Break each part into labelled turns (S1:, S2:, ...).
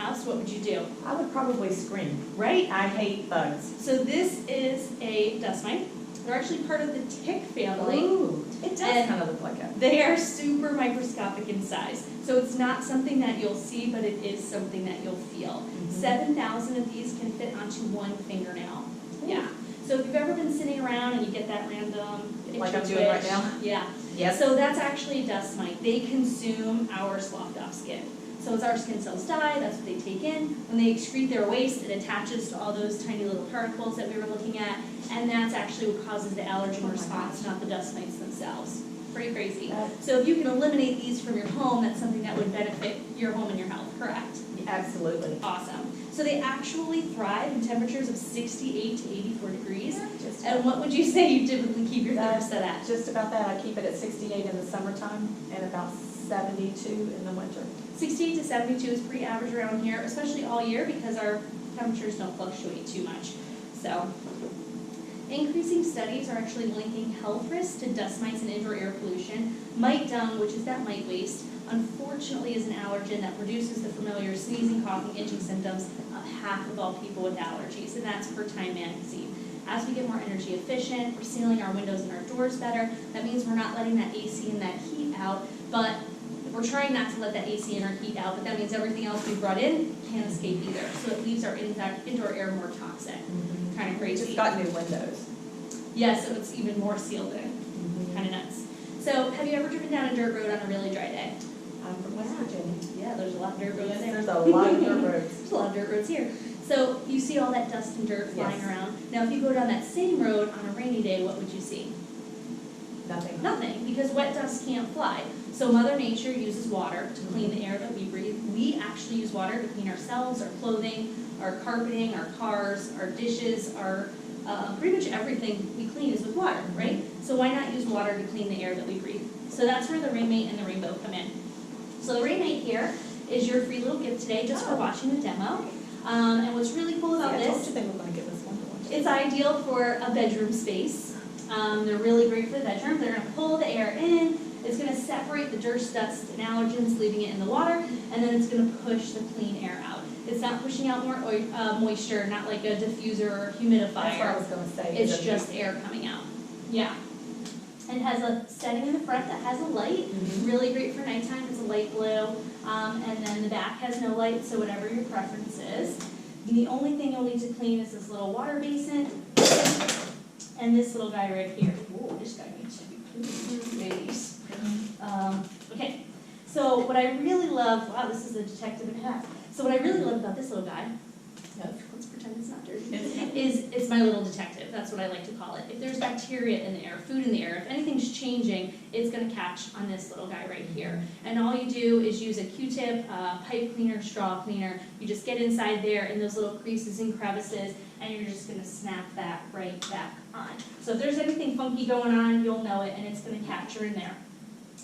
S1: house, what would you do?
S2: I would probably scream.
S1: Right?
S2: I hate bugs.
S1: So this is a dust mite. They're actually part of the tick family.
S2: Ooh, it does
S1: And
S2: kind of look like a.
S1: They are super microscopic in size. So it's not something that you'll see, but it is something that you'll feel. 7,000 of these can fit onto one fingernail. Yeah. So if you've ever been sitting around and you get that random itchy
S2: Like I'm doing right
S1: twitch,
S2: now?
S1: Yeah.
S2: Yes.
S1: So that's actually a dust mite. They consume our sloughed off skin. So as our skin cells die, that's what they take in. When they excrete their waste, it attaches to all those tiny little particles that we were looking at, and that's actually what causes the allergen response, not the dust mites themselves. Pretty crazy. So if you can eliminate these from your home, that's something that would benefit your home and your health, correct?
S2: Absolutely.
S1: Awesome. So they actually thrive in temperatures of 68 to 84 degrees. And what would you say you typically keep your thermostat at?
S2: Just about that. I keep it at 68 in the summertime and about 72 in the winter.
S1: 68 to 72 is pretty average around here, especially all year because our temperatures don't fluctuate too much. So, increasing studies are actually linking health risks to dust mites and indoor air pollution. Mite dung, which is that mite waste, unfortunately is an allergen that produces the familiar sneezing, coughing, itching symptoms of half of all people with allergies, and that's per Time magazine. As we get more energy efficient, we're sealing our windows and our doors better. That means we're not letting that AC and that heat out, but we're trying not to let that AC and our heat out, but that means everything else we brought in can't escape either. So it leaves our indoor air more toxic. Kind of
S2: We
S1: crazy.
S2: just got new windows.
S1: Yeah, so it's even more sealed in. Kind of nuts. So have you ever driven down a dirt road on a really dry day?
S2: I'm from West Virginia.
S1: Yeah, there's a lot of dirt roads
S2: Yes,
S1: there.
S2: there's a lot of dirt roads.
S1: There's a lot of dirt roads here. So you see all that dust and dirt flying
S2: Yes.
S1: around. Now if you go down that same road on a rainy day, what would you see?
S2: Nothing.
S1: Nothing, because wet dust can't fly. So Mother Nature uses water to clean the air that we breathe. We actually use water to clean ourselves, our clothing, our carpeting, our cars, our dishes, our pretty much everything we clean is with water, right? So why not use water to clean the air that we breathe? So that's where the Rainmate and the Rainbow come in. So the Rainmate here is your free little gift today just for watching the demo. And what's really cool about
S2: I told
S1: this,
S2: you they were going to give us one to watch.
S1: it's ideal for a bedroom space. They're really great for the bedroom. They're going to pull the air in. It's going to separate the dirt, dust, and allergens, leaving it in the water, and then it's going to push the clean air out. It's not pushing out more moisture, not like a diffuser or humidifier.
S2: That's what I was going to say.
S1: It's just air coming out. Yeah. And it has a setting in the front that has a light. Really great for nighttime. It's a light blue. And then the back has no light, so whatever your preference is. And the only thing you'll need to clean is this little water basin and this little guy right here. Whoa, this guy needs to be cleaned. Ladies. Okay. So what I really love, wow, this is a detective and a half. So what I really love about this little guy, let's pretend it's not dirty, is it's my little detective. That's what I like to call it. If there's bacteria in the air, food in the air, if anything's changing, it's going to catch on this little guy right here. And all you do is use a Q-tip, pipe cleaner, straw cleaner. You just get inside there in those little creases and crevices, and you're just going to snap that right back on. So if there's anything funky going on, you'll know it, and it's going to capture in there.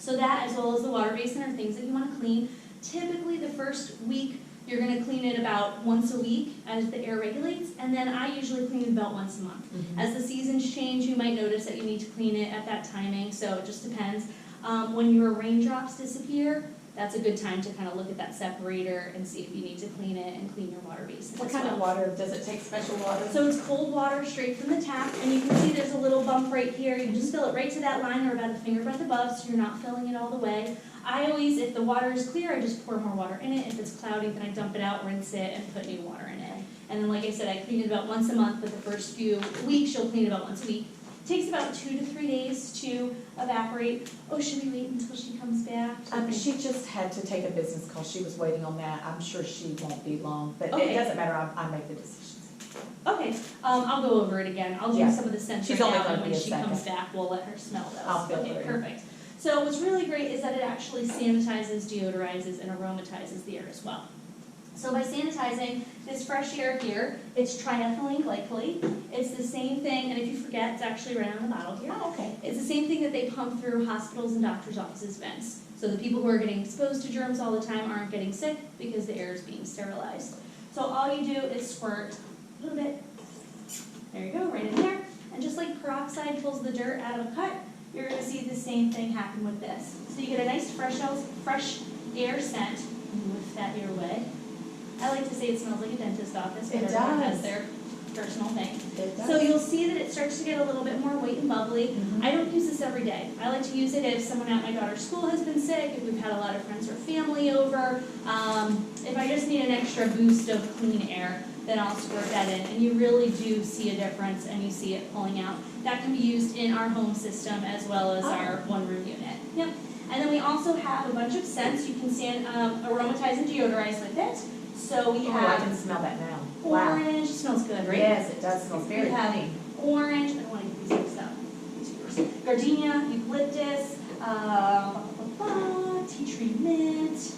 S1: So that, as well as the water basin, are things that you want to clean. Typically, the first week, you're going to clean it about once a week as the air regulates, and then I usually clean it about once a month. As the seasons change, you might notice that you need to clean it at that timing, so it just depends. When your raindrops disappear, that's a good time to kind of look at that separator and see if you need to clean it and clean your water basin.
S2: What
S1: as
S2: kind
S1: well.
S2: of water? Does it take special water?
S1: So it's cold water straight from the tap, and you can see there's a little bump right here. You just fill it right to that line or about a finger breadth above, so you're not filling it all the way. I always, if the water is clear, I just pour more water in it. If it's cloudy, then I dump it out, rinse it, and put new water in it. And then, like I said, I clean it about once a month, but the first few weeks, you'll clean it about once a week. It takes about 2 to 3 days to evaporate. Oh, should we wait until she comes back?
S2: She just had to take a business call. She was waiting on that. I'm sure she won't be long, but
S1: Okay.
S2: it doesn't matter. I make the decisions.
S1: Okay, I'll go over it again. I'll do
S2: Yeah.
S1: some of the scents
S2: She's
S1: right
S2: only
S1: now,
S2: gonna
S1: and when
S2: be a
S1: she comes
S2: second.
S1: back, we'll let her smell those.
S2: I'll feel
S1: Okay,
S2: her in.
S1: perfect. So what's really great is that it actually sanitizes, deodorizes, and aromatizes the air as well. So by sanitizing this fresh air here, it's triethylene glycol. It's the same thing, and if you forget, it's actually right on the bottle here.
S2: Oh, okay.
S1: It's the same thing that they pump through hospitals and doctors' offices' vents. So the people who are getting exposed to germs all the time aren't getting sick because the air is being sterilized. So all you do is squirt a little bit. There you go, right in there. And just like peroxide pulls the dirt out of a cut, you're going to see the same thing happen with this. So you get a nice fresh air scent. Whiff that your way. I like to say it smells like a dentist office, but
S2: It
S1: everyone has
S2: does.
S1: their personal thing.
S2: It does.
S1: So you'll see that it starts to get a little bit more white and bubbly.
S2: Mhm.
S1: I don't use this every day. I like to use it if someone at my daughter's school has been sick, if we've had a lot of friends or family over. If I just need an extra boost of clean air, then I'll squirt that in. And you really do see a difference and you see it pulling out. That can be used in our home system as well as our one-room unit. Yep. And then we also have a bunch of scents. You can aromatize and deodorize with it. So we
S2: Oh, I
S1: have
S2: can smell that now. Wow.
S1: orange, smells good, right?
S2: Yes, it does, smells very
S1: We have
S2: clean.
S1: orange, I don't want to get these mixed up. These are yours. Gardenia, eucalyptus, tea tree mint,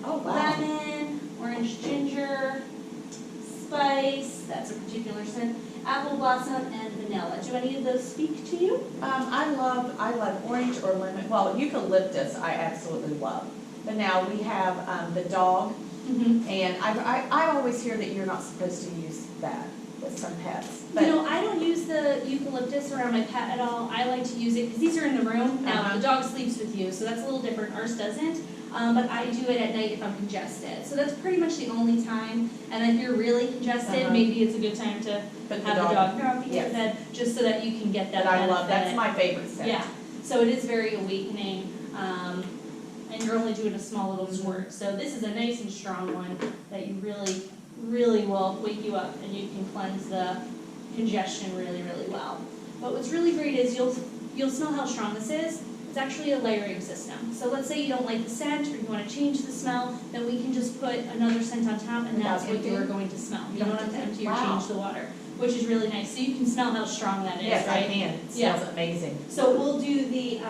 S2: Oh, wow.
S1: lemon, orange ginger, spice, that's a particular scent, apple blossom, and vanilla. Do any of those speak to you?
S2: I love orange or lemon, well, eucalyptus I absolutely love. But now we have the dog,
S1: Mm-hmm.
S2: and I always hear that you're not supposed to use that with some pets.
S1: You know, I don't use the eucalyptus around my pet at all. I like to use it because these are in the room. Now,
S2: Uh-huh.
S1: the dog sleeps with you, so that's a little different. Ours doesn't. But I do it at night if I'm congested. So that's pretty much the only time. And if you're really congested,
S2: Uh-huh.
S1: maybe it's a good time to
S2: But
S1: have the dog behind your
S2: yes.
S1: head, just so that you can get that
S2: That I
S1: benefit.
S2: love, that's my favorite scent.
S1: Yeah, so it is very awakening, and you're only doing a small little squirt. So this is a nice and strong one that you really, really will wake you up and you can cleanse the congestion really, really well. But what's really great is you'll smell how strong this is. It's actually a layering system. So let's say you don't like the scent or you want to change the smell, then we can just put another scent on top and that's what you are going to smell. You don't have to empty or
S2: Wow.
S1: change the water, which is really nice. So you can smell how strong that is,
S2: Yes, I
S1: right?
S2: can, it
S1: Yeah.
S2: smells amazing.
S1: So we'll do the,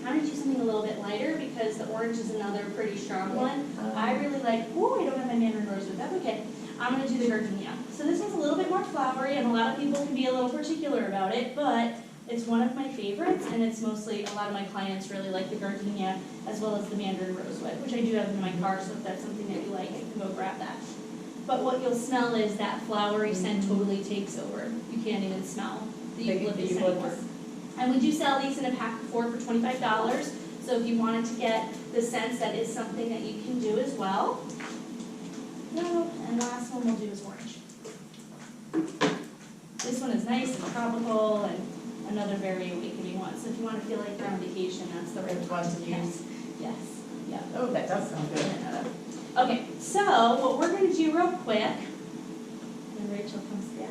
S1: I'm gonna do something a little bit lighter because the orange is another pretty strong one. I really like, oh, I don't have my mandarin rosewood, that's okay. I'm gonna do the gardenia. So this one's a little bit more flowery and a lot of people can be a little particular about it, but it's one of my favorites and it's mostly, a lot of my clients really like the gardenia as well as the mandarin rosewood, which I do have in my car, so if that's something that you like, you can go grab that. But what you'll smell is that flowery scent totally takes over. You can't even smell the eucalyptus anymore. And we do sell these in a pack of 4 for $25. So if you wanted to get the scents, that is something that you can do as well. No, and last one we'll do is orange. This one is nice and tropical and another very awakening one. So if you want to feel like you're on vacation, that's the right
S2: One to use.
S1: Yes, yeah.
S2: Oh, that does sound good.
S1: Okay, so what we're going to do real quick, and Rachel comes back.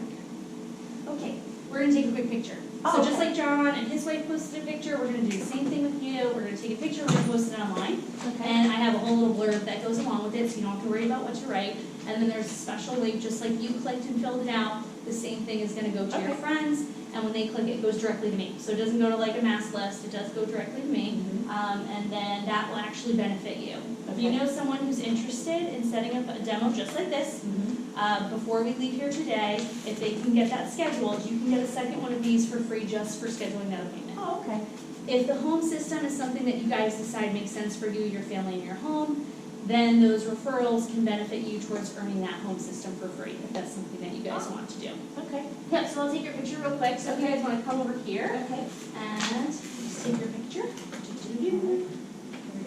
S1: Okay, we're going to take a quick picture.
S2: Oh,
S1: So just
S2: okay.
S1: like John and his wife posted a picture, we're going to do the same thing with you. We're going to take a picture, we're going to post it online. And I have a whole little blurb that goes along with it, so you don't have to worry about what to write. And then there's a special link, just like you clicked and filled it out, the same thing is going to go to your
S2: Okay.
S1: friends. And when they click, it goes directly to me. So it doesn't go to like a mass list, it does go directly to me. And then that will actually benefit you. If you
S2: Okay.
S1: know someone who's interested in setting up a demo just like this, before we leave here today, if they can get that scheduled, you can get a second one of these for free just for scheduling that appointment.
S2: Oh, okay.
S1: If the home system is something that you guys decide makes sense for you, your family, and your home, then those referrals can benefit you towards earning that home system for free, if that's something that you guys want to do.
S2: Okay.
S1: Yep, so I'll take your picture real quick, so if you guys want to come over here
S2: Okay.
S1: and just take your picture.
S2: Here we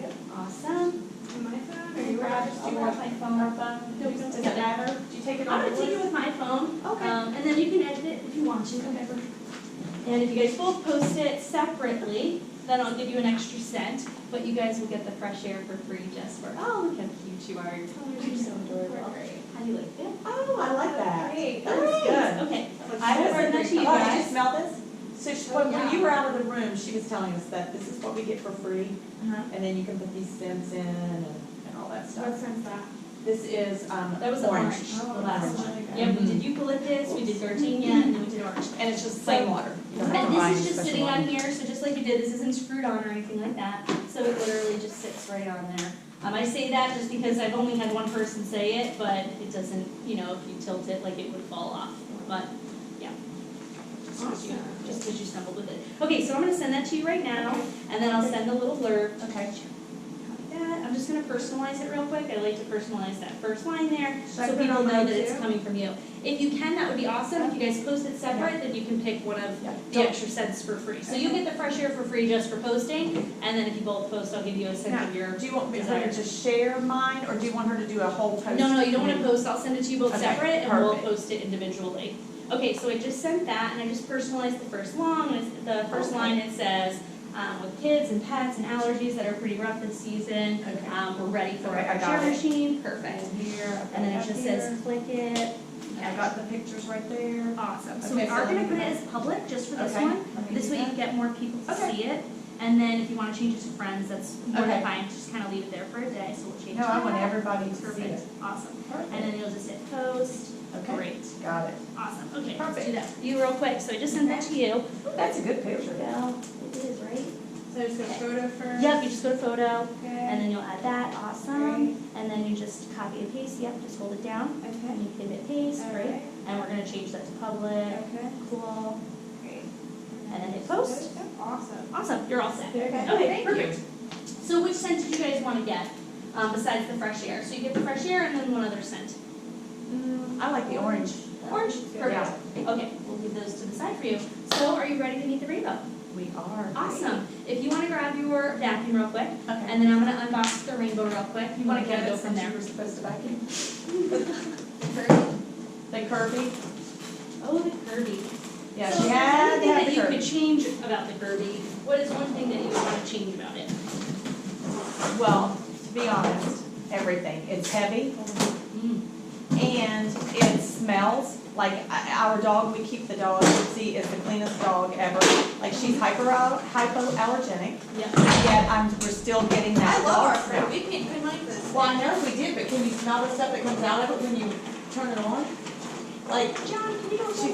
S2: go.
S1: Awesome.
S3: My phone,
S1: Do you want my phone?
S2: Our phone?
S1: No, we don't
S2: Does
S1: take
S2: it
S1: it.
S2: matter? Do you take it
S1: I'm
S2: on
S1: gonna take it
S2: the
S1: with my phone.
S2: Okay.
S1: And then you can edit it if you want to, whatever. And if you guys both post it separately, then I'll give you an extra cent, but you guys will get the fresh air for free just for, oh, look how cute you are. Your colors are so adorable. How do you like that?
S2: Oh, I like that.
S3: Great.
S2: That looks good.
S1: Okay.
S2: I
S1: will
S2: was
S1: send that to you
S2: Oh, did you
S1: guys.
S2: smell this? So when you were out of the room, she was telling us that this is what we get for free, and then you can put these scents in and all that
S3: What
S2: stuff.
S3: scent's that?
S2: This is
S1: That was the orange, the last
S3: orange.
S1: one. Yep, we did eucalyptus, we did gardenia, and then we did orange.
S2: And it's just plain water. You don't have
S1: And
S2: to buy
S1: this
S2: any
S1: is just
S2: special
S1: sitting on
S2: one.
S1: here, so just like you did, this isn't screwed on or anything like that, so it literally just sits right on there. I say that just because I've only had one person say it, but it doesn't, you know, if you tilt it, like it would fall off, but, yeah. Just because you stumbled with it. Okay, so I'm gonna send that to you right now, and then I'll send a little blurb.
S2: Okay.
S1: Copy that, I'm just gonna personalize it real quick. I like to personalize that first line there,
S2: Should I
S1: so
S2: put it
S1: people
S2: on
S1: know
S2: mine
S1: that it's
S2: too?
S1: coming from you. If you can, that would be awesome. If you guys post it separate, then you can pick one of
S2: Yeah.
S1: the extra cents for free. So you get the fresh air for free just for posting, and then if you both post, I'll give you a cent
S2: Now,
S1: of your.
S2: do you want her to just share mine, or do you want her to do a whole post?
S1: No, you don't wanna post, I'll send it to you both
S2: Okay,
S1: separate, and we'll
S2: perfect.
S1: post it individually. Okay, so I just sent that, and I just personalized the first the first
S2: Okay.
S1: line, it says, with kids and pets and allergies that are pretty rough this season,
S2: Okay.
S1: we're ready for
S2: Okay, I
S1: a
S2: got
S1: share
S2: it.
S1: machine, perfect.
S2: And here, I've got
S1: And then it
S2: up
S1: just
S2: here.
S1: says, click it.
S2: I got the pictures right there.
S1: Awesome, so
S2: Okay,
S1: we
S2: so
S1: are
S2: let
S1: gonna
S2: me
S1: put
S2: do
S1: it
S2: that.
S1: as public, just for this
S2: Okay,
S1: one.
S2: let me
S1: This
S2: do
S1: way you
S2: that.
S1: can get more people to
S2: Okay.
S1: see it. And then if you wanna change it to friends, that's more than
S2: Okay.
S1: fine, just kinda leave it there for a day, so we'll change
S2: No,
S1: that.
S2: I want everybody to see
S1: Perfect,
S2: it.
S1: awesome.
S2: Perfect.
S1: And then you'll just hit post.
S2: Okay.
S1: Great.
S2: Got it.
S1: Awesome, okay, let's
S2: Perfect.
S1: do that for you real quick, so I just sent that to you.
S2: That's a good picture.
S1: There we go, it is, right?
S3: So just go photo first?
S1: Yep, you just go to photo, and
S3: Okay.
S1: then you'll add that, awesome. And then you just copy and paste, yep, just hold it down, and
S3: Okay.
S1: you can hit paste, great.
S3: Alright.
S1: And we're gonna change that to public,
S3: Okay.
S1: cool,
S3: Great.
S1: and then hit post.
S3: Awesome.
S1: Awesome, you're all set.
S3: Okay.
S1: Okay,
S3: Thank
S1: perfect. So which scent did you guys wanna get, besides the fresh air? So you get the fresh air and then one other scent.
S2: I like the orange.
S1: Orange, perfect.
S2: Yeah.
S1: Okay, we'll leave those to the side for you. So are you ready to meet the rainbow?
S2: We are.
S1: Awesome. If you wanna grab your vacuum real quick,
S2: Okay.
S1: and then I'm gonna unbox the rainbow real quick. You wanna kinda go from there.
S2: You were supposed to vacuum.
S1: Kirby.
S2: The Kirby.
S1: Oh, the Kirby.
S2: Yeah,
S1: So
S2: she
S1: if
S2: had
S1: there's
S2: to
S1: anything
S2: have
S1: that
S2: the
S1: you
S2: Kirby.
S1: could change about the Kirby, what is one thing that you would wanna change about it?
S2: Well, to be honest, everything. It's heavy
S1: Mm.
S2: and it smells like our dog, we keep the dog, Lucy is the cleanest dog ever. Like she's hypoallergenic,
S1: Yep.
S2: yet we're still getting that
S3: I love our
S2: dog smell.
S3: fruit, we paid good money for this.
S2: Well, I know we did, but can you smell the stuff that comes out of it when you turn it on? Like,
S1: John, can you go
S2: she